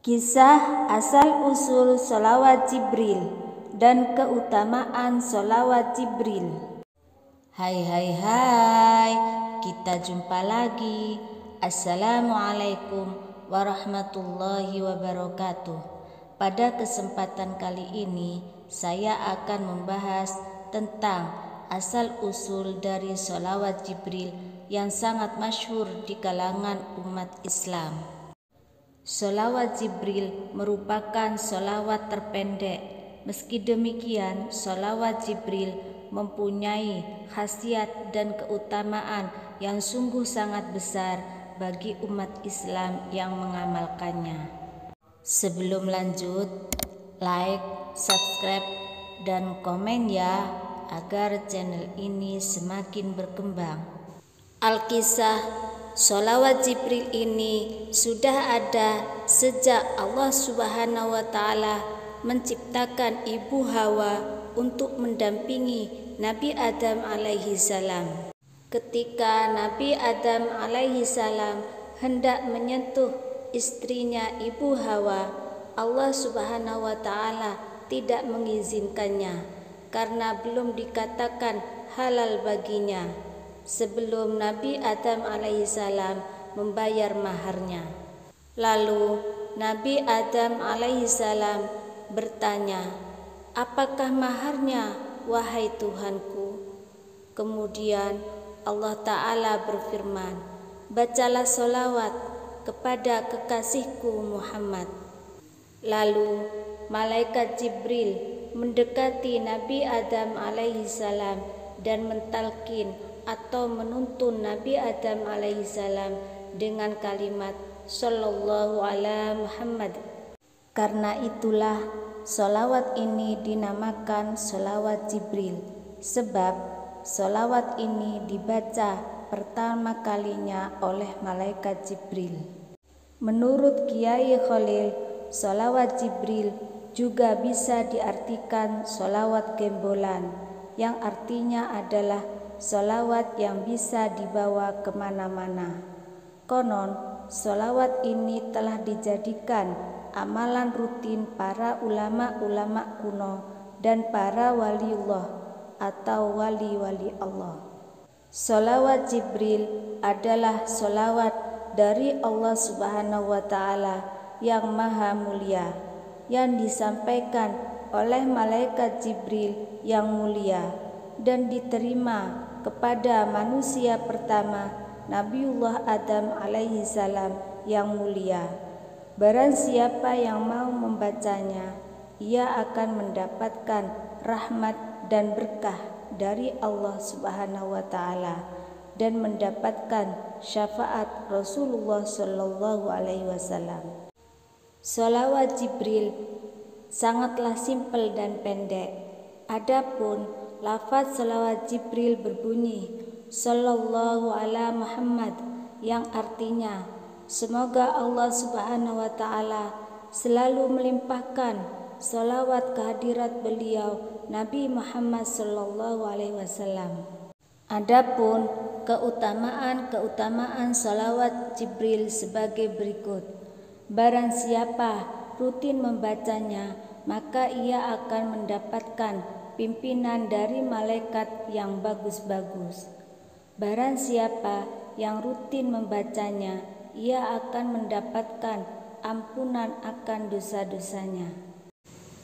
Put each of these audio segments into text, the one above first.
Kisah asal-usul sholawat Jibril dan keutamaan sholawat Jibril. Hai, kita jumpa lagi. Assalamualaikum warahmatullahi wabarakatuh. Pada kesempatan kali ini saya akan membahas tentang asal-usul dari sholawat Jibril yang sangat masyhur di kalangan umat Islam. Sholawat Jibril merupakan sholawat terpendek. Meski demikian, sholawat Jibril mempunyai khasiat dan keutamaan yang sungguh sangat besar bagi umat Islam yang mengamalkannya. Sebelum lanjut, like, subscribe, dan komen ya, agar channel ini semakin berkembang. Al-Kisah sholawat Jibril ini sudah ada sejak Allah Subhanahu wa Ta'ala menciptakan ibu Hawa untuk mendampingi Nabi Adam alaihi salam. Ketika Nabi Adam alaihi salam hendak menyentuh istrinya ibu Hawa, Allah Subhanahu wa Ta'ala tidak mengizinkannya karena belum dikatakan halal baginya sebelum Nabi Adam alaihissalam membayar maharnya. Lalu Nabi Adam alaihissalam bertanya, "Apakah maharnya, wahai Tuhanku?" Kemudian Allah Ta'ala berfirman, "Bacalah sholawat kepada kekasihku Muhammad." Lalu malaikat Jibril mendekati Nabi Adam alaihissalam dan mentalkin atau menuntun Nabi Adam alaihissalam dengan kalimat Sallallahu ala Muhammad. Karena itulah sholawat ini dinamakan sholawat Jibril, sebab sholawat ini dibaca pertama kalinya oleh malaikat Jibril. Menurut Kiai Khalil, sholawat Jibril juga bisa diartikan sholawat gembolan, yang artinya adalah sholawat yang bisa dibawa kemana-mana. Konon, sholawat ini telah dijadikan amalan rutin para ulama-ulama kuno dan para waliullah atau wali-wali Allah. Sholawat Jibril adalah sholawat dari Allah Subhanahu wa Ta'ala yang maha mulia, yang disampaikan oleh malaikat Jibril yang mulia dan diterima kepada manusia pertama Nabiullah Adam alaihi salam yang mulia. Barang siapa yang mau membacanya, ia akan mendapatkan rahmat dan berkah dari Allah Subhanahu wa Ta'ala dan mendapatkan syafaat Rasulullah Sallallahu alaihi wasallam. Sholawat Jibril sangatlah simpel dan pendek. Adapun lafaz sholawat Jibril berbunyi Sallallahu ala Muhammad, yang artinya semoga Allah Subhanahu wa Ta'ala selalu melimpahkan sholawat kehadirat beliau Nabi Muhammad Sallallahu alaihi wasallam. Adapun keutamaan sholawat Jibril sebagai berikut. Barang siapa rutin membacanya, maka ia akan mendapatkan pimpinan dari malaikat yang bagus-bagus. Barang siapa yang rutin membacanya, ia akan mendapatkan ampunan akan dosa-dosanya.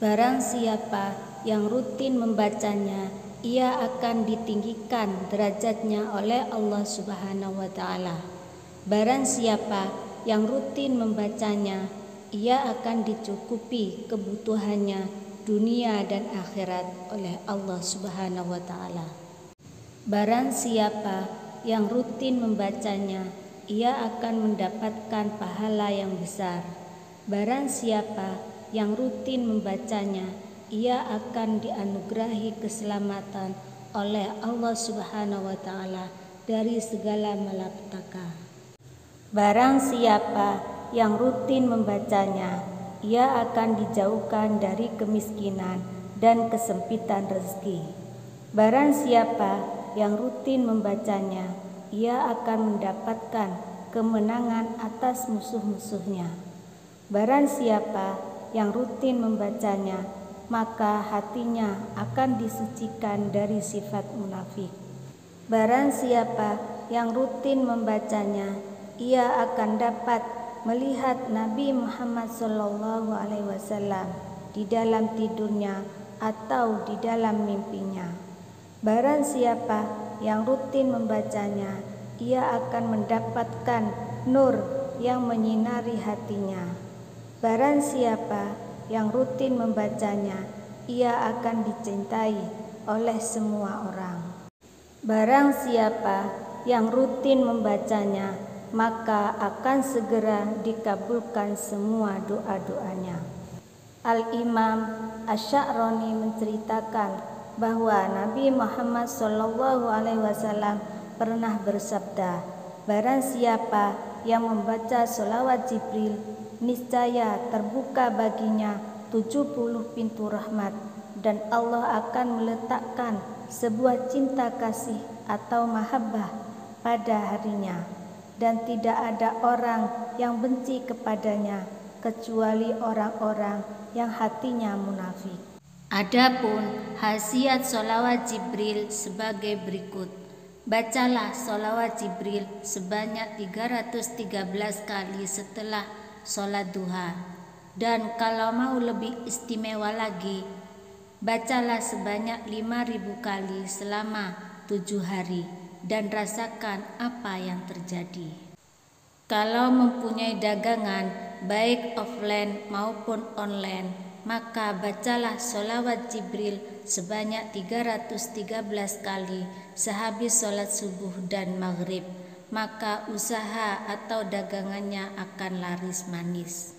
Barang siapa yang rutin membacanya, ia akan ditinggikan derajatnya oleh Allah Subhanahu wa Ta'ala. Barang siapa yang rutin membacanya, ia akan dicukupi kebutuhannya dunia dan akhirat oleh Allah Subhanahu wa Ta'ala. Barang siapa yang rutin membacanya, ia akan mendapatkan pahala yang besar. Barang siapa yang rutin membacanya, ia akan dianugerahi keselamatan oleh Allah Subhanahu wa Ta'ala dari segala malapetaka. Barang siapa yang rutin membacanya, ia akan dijauhkan dari kemiskinan dan kesempitan rezeki. Barang siapa yang rutin membacanya, ia akan mendapatkan kemenangan atas musuh-musuhnya. Barang siapa yang rutin membacanya, maka hatinya akan disucikan dari sifat munafik. Barang siapa yang rutin membacanya, ia akan dapat melihat Nabi Muhammad SAW di dalam tidurnya atau di dalam mimpinya. Barang siapa yang rutin membacanya, ia akan mendapatkan nur yang menyinari hatinya. Barang siapa yang rutin membacanya, ia akan dicintai oleh semua orang. Barang siapa yang rutin membacanya, maka akan segera dikabulkan semua doa-doanya. Al-Imam Asy-Sya'rani menceritakan bahwa Nabi Muhammad SAW pernah bersabda, barang siapa yang membaca sholawat Jibril, niscaya terbuka baginya 70 pintu rahmat, dan Allah akan meletakkan sebuah cinta kasih atau mahabbah pada harinya, dan tidak ada orang yang benci kepadanya kecuali orang-orang yang hatinya munafik. Adapun khasiat sholawat Jibril sebagai berikut. Bacalah sholawat Jibril sebanyak 313 kali setelah sholat duha. Dan kalau mau lebih istimewa lagi, bacalah sebanyak 5.000 kali selama 7 hari dan rasakan apa yang terjadi. Kalau mempunyai dagangan baik offline maupun online, maka bacalah sholawat Jibril sebanyak 313 kali sehabis sholat subuh dan maghrib, maka usaha atau dagangannya akan laris manis.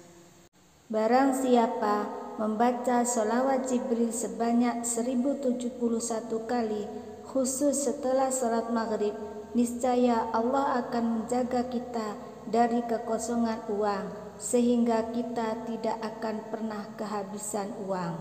Barang siapa membaca sholawat Jibril sebanyak 1071 kali khusus setelah sholat maghrib, niscaya Allah akan menjaga kita dari kekosongan uang, sehingga kita tidak akan pernah kehabisan uang.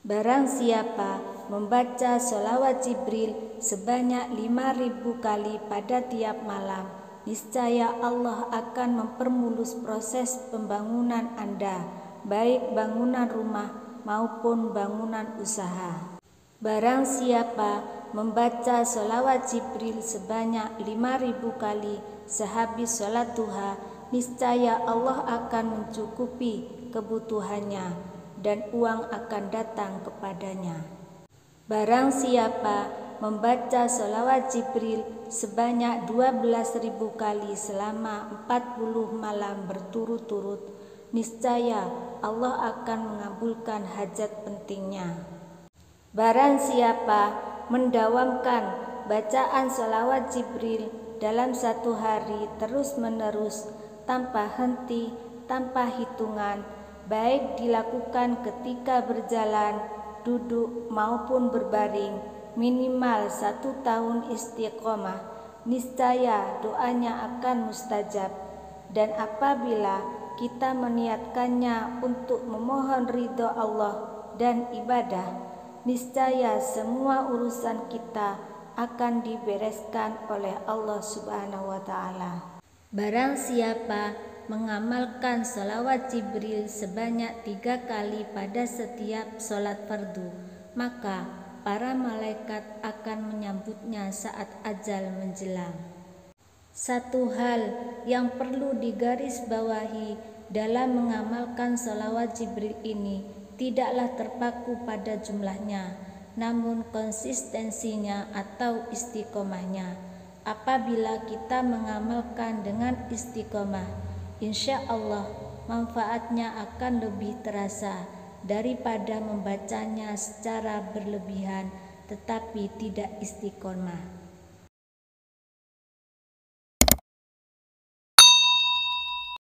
Barang siapa membaca sholawat Jibril sebanyak 5.000 kali pada tiap malam, niscaya Allah akan mempermulus proses pembangunan Anda, baik bangunan rumah maupun bangunan usaha. Barang siapa membaca sholawat Jibril sebanyak 5.000 kali sehabis sholat duha, niscaya Allah akan mencukupi kebutuhannya dan uang akan datang kepadanya. Barang siapa membaca sholawat Jibril sebanyak 12.000 kali selama 40 malam berturut-turut, niscaya Allah akan mengabulkan hajat pentingnya. Barang siapa mendawamkan bacaan sholawat Jibril dalam satu hari terus-menerus tanpa henti, tanpa hitungan, baik dilakukan ketika berjalan, duduk maupun berbaring, minimal 1 tahun istiqomah, niscaya doanya akan mustajab. Dan apabila kita meniatkannya untuk memohon ridho Allah dan ibadah, niscaya semua urusan kita akan dibereskan oleh Allah Subhanahu wa Ta'ala. Barang siapa mengamalkan sholawat Jibril sebanyak 3 kali pada setiap sholat fardu, maka para malaikat akan menyambutnya saat ajal menjelang. Satu hal yang perlu digarisbawahi dalam mengamalkan sholawat Jibril ini tidaklah terpaku pada jumlahnya, namun konsistensinya atau istiqomahnya. Apabila kita mengamalkan dengan istiqomah, insya Allah manfaatnya akan lebih terasa daripada membacanya secara berlebihan tetapi tidak istiqomah.